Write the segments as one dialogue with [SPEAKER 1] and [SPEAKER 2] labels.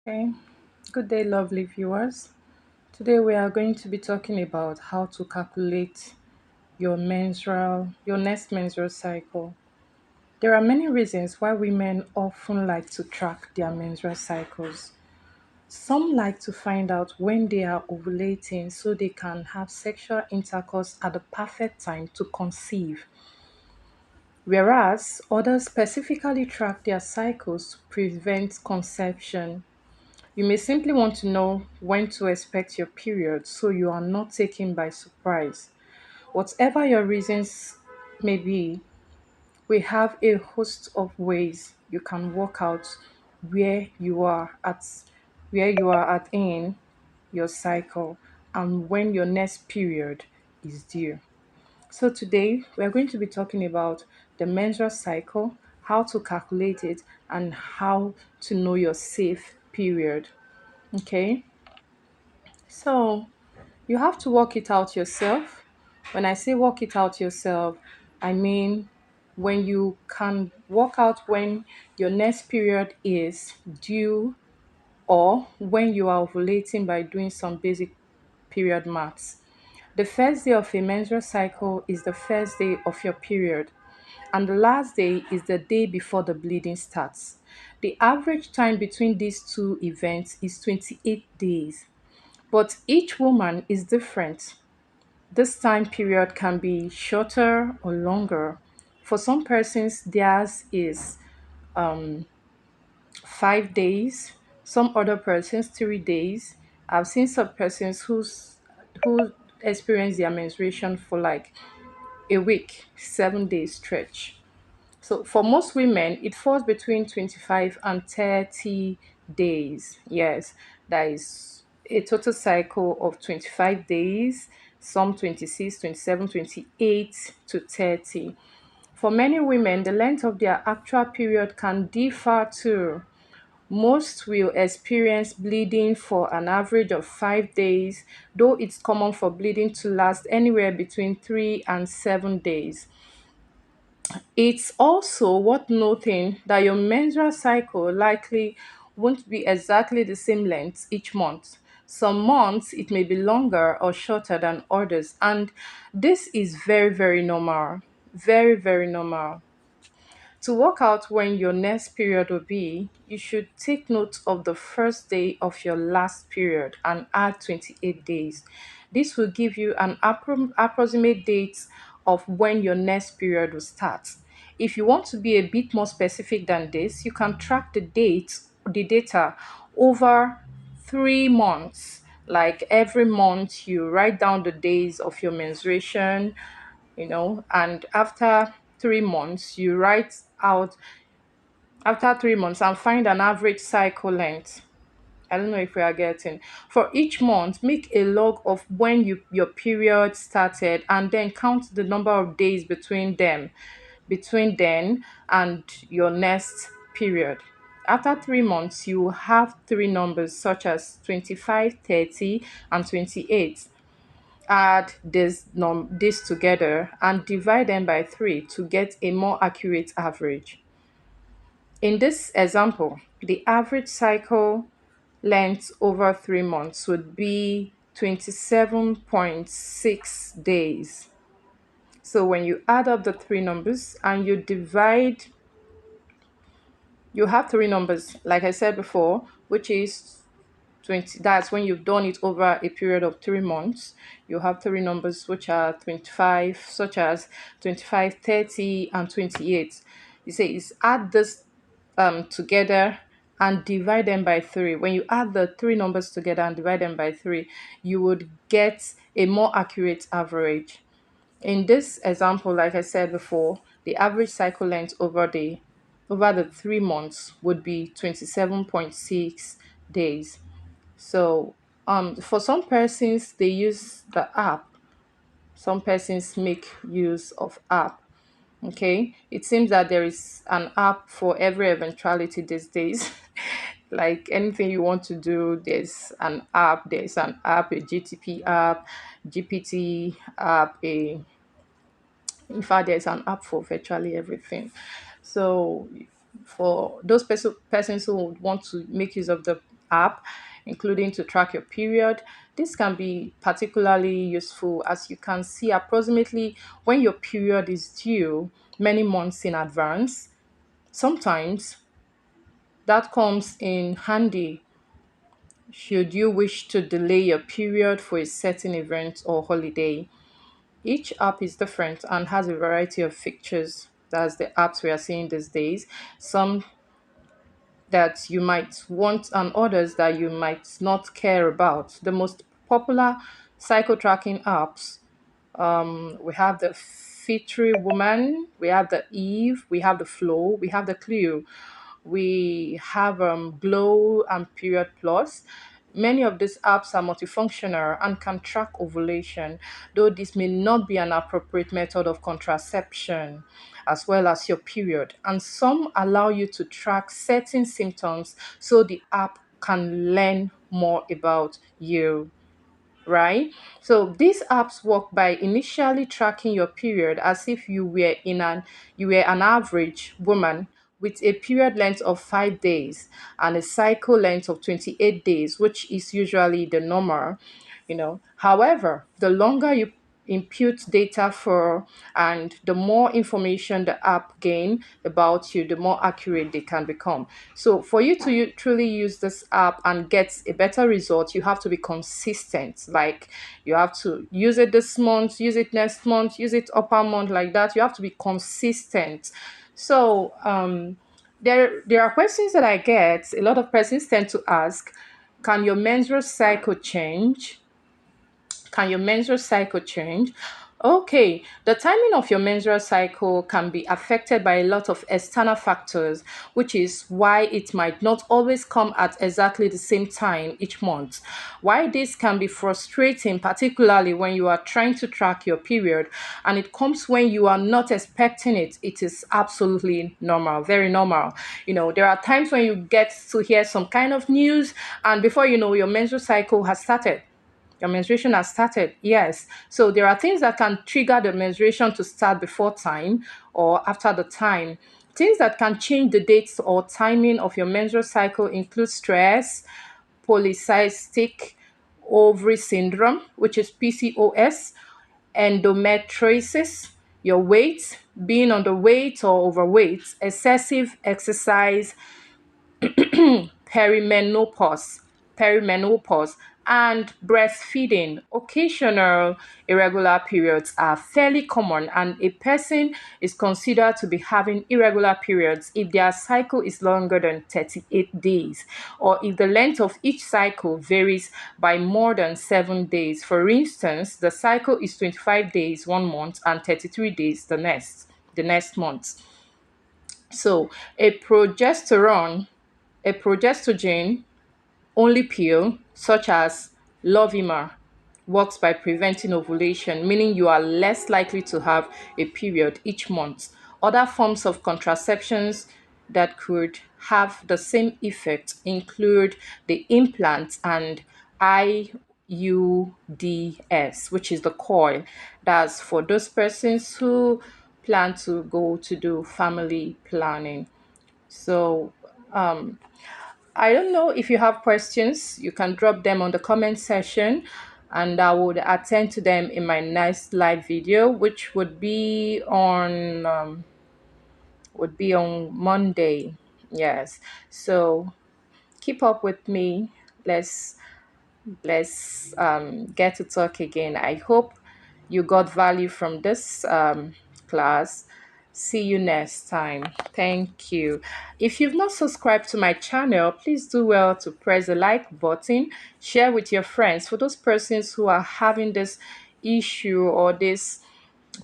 [SPEAKER 1] Okay, good day, lovely viewers. Today we are going to be talking about how to calculate your next menstrual cycle. There are many reasons why women often like to track their menstrual cycles. Some like to find out when they are ovulating so they can have sexual intercourse at the perfect time to conceive, whereas others specifically track their cycles to prevent conception. You may simply want to know when to expect your period so you are not taken by surprise. Whatever your reasons may be, we have a host of ways you can work out where you are at in your cycle and when your next period is due. So today we are going to be talking about the menstrual cycle, how to calculate it, and how to know your safe period. Okay? So you have to work it out yourself. When I say work it out yourself, I mean when you can work out when your next period is due or when you are ovulating by doing some basic period maths. The first day of a menstrual cycle is the first day of your period, and the last day is the day before the bleeding starts. The average time between these two events is 28 days. But each woman is different. This time period can be shorter or longer. For some persons, theirs is 5 days. Some other persons, 3 days. I've seen some persons who experience their menstruation for like a week, 7 days stretch. So for most women, it falls between 25 and 30 days. Yes, that is a total cycle of 25 days, some 26, 27, 28 to 30. For many women, the length of their actual period can differ too. Most will experience bleeding for an average of 5 days, though it's common for bleeding to last anywhere between 3 and 7 days. It's also worth noting that your menstrual cycle likely won't be exactly the same length each month. Some months it may be longer or shorter than others, and this is very, very normal. Very, very normal. To work out when your next period will be, you should take note of the first day of your last period and add 28 days. This will give you an approximate date of when your next period will start. If you want to be a bit more specific than this, you can track the data over 3 months. Like every month, you write down the days of your menstruation, and after 3 months, you write out after 3 months and find an average cycle length. I don't know if we are getting. For each month, make a log of when your period started and then count the number of days between then and your next period. After 3 months, you will have three numbers such as 25, 30, and 28. Add this together and divide them by 3 to get a more accurate average. In this example, the average cycle length over 3 months would be 27.6 days. So when you add up the three numbers and you have three numbers, like I said before, which is 20. That's when you've done it over a period of 3 months. You have three numbers which are 25, such as 25, 30, and 28. You say is add this together and divide them by 3. When you add the three numbers together and divide them by 3, you would get a more accurate average. In this example, like I said before, the average cycle length over the 3 months would be 27.6 days. So, for some persons, they use the app. Some persons make use of app. Okay, it seems that there is an app for every eventuality these days. Like anything you want to do, there's an app. There's an app, a GTP app, GPT app, a in fact, there's an app for virtually everything. So, for those persons who would want to make use of the app, including to track your period. This can be particularly useful as you can see approximately when your period is due many months in advance. Sometimes that comes in handy should you wish to delay your period for a certain event or holiday. Each app is different and has a variety of features. That's the apps we are seeing these days. Some that you might want and others that you might not care about. The most popular cycle tracking apps, we have the Fitry Woman, we have the Eve, we have the Flow, we have the Clue, we have Glow and Period Plus. Many of these apps are multifunctional and can track ovulation, though this may not be an appropriate method of contraception, as well as your period. And some allow you to track certain symptoms so the app can learn more about you, right? So these apps work by initially tracking your period as if you were an average woman with a period length of 5 days and a cycle length of 28 days, which is usually the normal. However, the longer you input data for and the more information the app gain about you, the more accurate they can become. So for you to truly use this app and get a better result, you have to be consistent. Like you have to use it this month, use it next month, use it upper month, like that. You have to be consistent. So there are questions that I get. A lot of persons tend to ask, can your menstrual cycle change? Can your menstrual cycle change? Okay, the timing of your menstrual cycle can be affected by a lot of external factors, which is why it might not always come at exactly the same time each month. Why this can be frustrating, particularly when you are trying to track your period and it comes when you are not expecting it. It is absolutely normal, very normal. There are times when you get to hear some kind of news, and before you know, your menstrual cycle has started. Your menstruation has started, yes. So there are things that can trigger the menstruation to start before time or after the time. Things that can change the dates or timing of your menstrual cycle include stress, polycystic ovary syndrome, which is PCOS, endometriosis, your weight, being underweight or overweight, excessive exercise, perimenopause, perimenopause, and breastfeeding. Occasional irregular periods are fairly common, and a person is considered to be having irregular periods if their cycle is longer than 38 days, or if the length of each cycle varies by more than 7 days. For instance, the cycle is 25 days 1 month and 33 days the next month. So a progesterone only pill, such as Lovima, works by preventing ovulation, meaning you are less likely to have a period each month. Other forms of contraceptions that could have the same effect include the implant and IUDs, which is the coil. That's for those persons who plan to go to do family planning. So, I don't know if you have questions, you can drop them on the comment section and I would attend to them in my next live video, which would be on Monday. Yes. So keep up with me. Let's get to talk again. I hope you got value from this class. See you next time. Thank you. If you've not subscribed to my channel, please do well to press the like button, share with your friends for those persons who are having this issue or this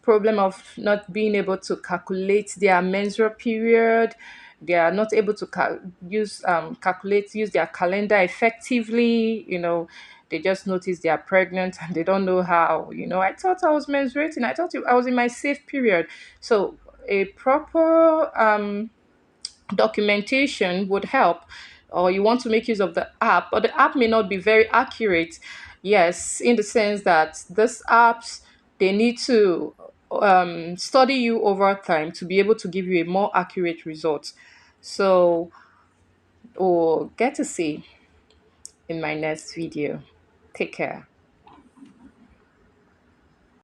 [SPEAKER 1] problem of not being able to calculate their menstrual period. They are not able to use their calendar effectively. They just notice they are pregnant and they don't know how. I thought I was menstruating. I thought I was in my safe period. So a proper documentation would help, or you want to make use of the app, but the app may not be very accurate. Yes, in the sense that these apps, they need to study you over time to be able to give you a more accurate result. So, or get to see. in my next video. Take care.